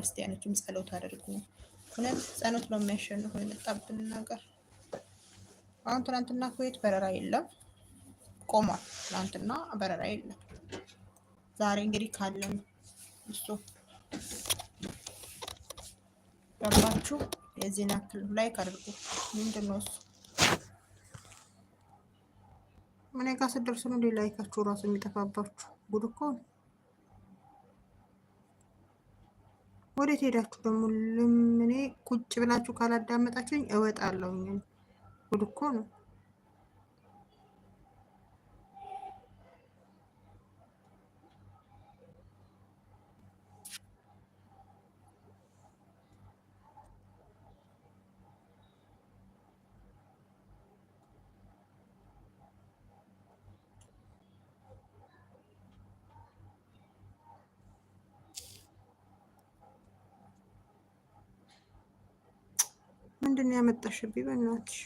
ክርስቲያኖችም ጸሎት አድርጉ። እውነት ጸሎት ነው የሚያሸንፈው የመጣብን ነገር። አሁን ትናንትና ኩዌት በረራ የለም ቆሟል። ትናንትና በረራ የለም። ዛሬ እንግዲህ ካለን እሱ ገባችሁ። የዚህን ያክል ላይክ አድርጉ። ምንድን ነው እሱ? እኔ ጋር ስትደርሱ ነው ላይካችሁ ራሱ የሚጠፋባችሁ። ጉድ እኮ ነው። ወዴት ሄዳችሁ ደግሞ? ለምኔ ቁጭ ብላችሁ ካላዳመጣችሁኝ እወጣለሁ። ጉድ እኮ ነው። ምንድን ነው ያመጣሽብኝ? በእናትሽ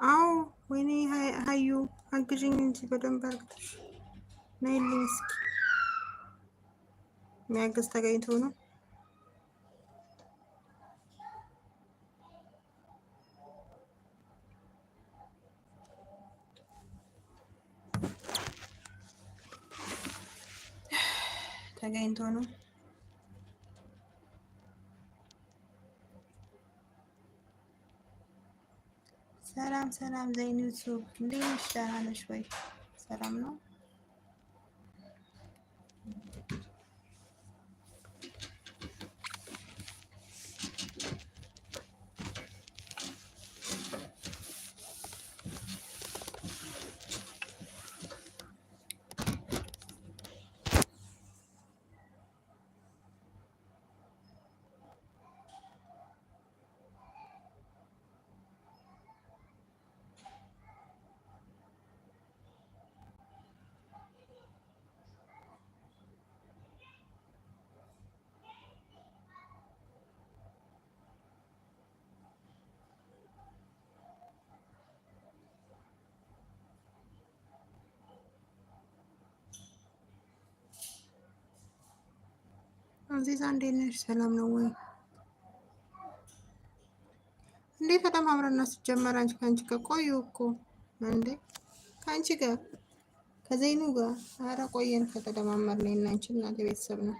አዎ። ወይኔ ሀዩ አግዥኝ እንጂ በደንብ አርግተሽ ነይልኝ እስኪ። የሚያግዝ ተገኝቶ ነው። ተገኝቶ ነው። ሰላም ሰላም፣ ዘይኑ ሱብ እንዴት ነሽ? ደህና ነሽ ወይ? ሰላም ነው። አዚዛ እንዴት ነሽ? ሰላም ነው ወይ? እንዴት ተደማምረና ሲጀመር አንቺ ከአንቺ ጋር ቆዩ እኮ እንዴ? ከአንቺ ጋር ከዘይኑ ጋር አረ ቆየን ከተደማመርን። እና አንቺ እናቴ ቤተሰብ ነው።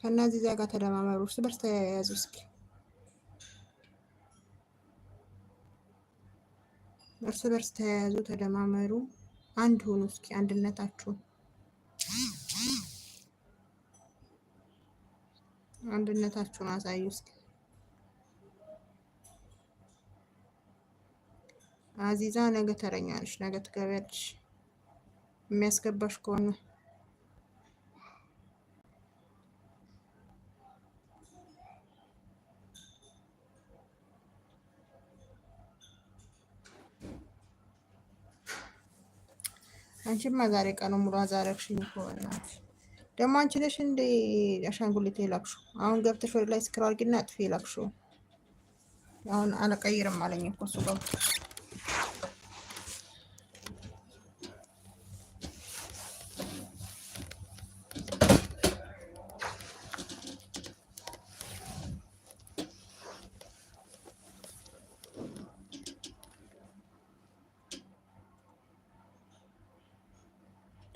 ከእናዚዛ ጋር ተደማመሩ፣ እርስ በርስ ተያያዙ። እስኪ እርስ በርስ ተያያዙ፣ ተደማመሩ፣ አንድ ሁኑ። እስኪ አንድነታችሁን አሳዩ። እስኪ አዚዛ ነገ ተረኛ ነሽ፣ ነገ ትገቢያለሽ የሚያስገባሽ ከሆነ። አንቺማ ዛሬ ቀኑ ሙሉ አዛረግሽኝ እኮ በእናትሽ። ደግሞ አንቺ ነሽ እንደ አሻንጉሊት የላክሽው። አሁን ገብተሽ ወደ ላይ ስክሮል አድርጊና አጥፊ የላክሽው። አሁን አልቀይርም አለኝ እኮ እሱ ገብቶ።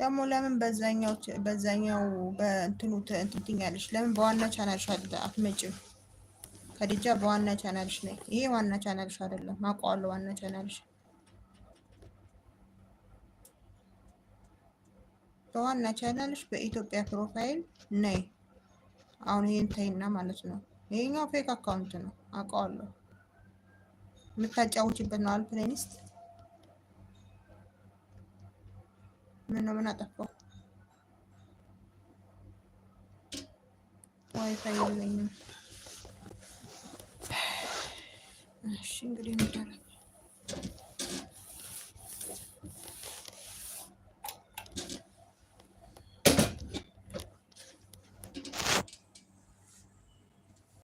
ደግሞ ለምን በዛኛው በእንትኑ ትኛለሽ? ለምን በዋና ቻናልሽ አትመጭም? ከዲጃ በዋና ቻናልሽ ነኝ። ይሄ ዋና ቻናልሽ አይደለም፣ አውቀዋለሁ። ዋና ቻናልሽ በዋና ቻናልሽ በኢትዮጵያ ፕሮፋይል ነይ። አሁን ይሄን ተይና ማለት ነው። ይሄኛው ፌክ አካውንት ነው፣ አውቀዋለሁ። የምታጫውችበት ነው አልፕሌኒስት። ምን አጠፋው? ዋይፋይ የለኝም። እሺ እንግዲህ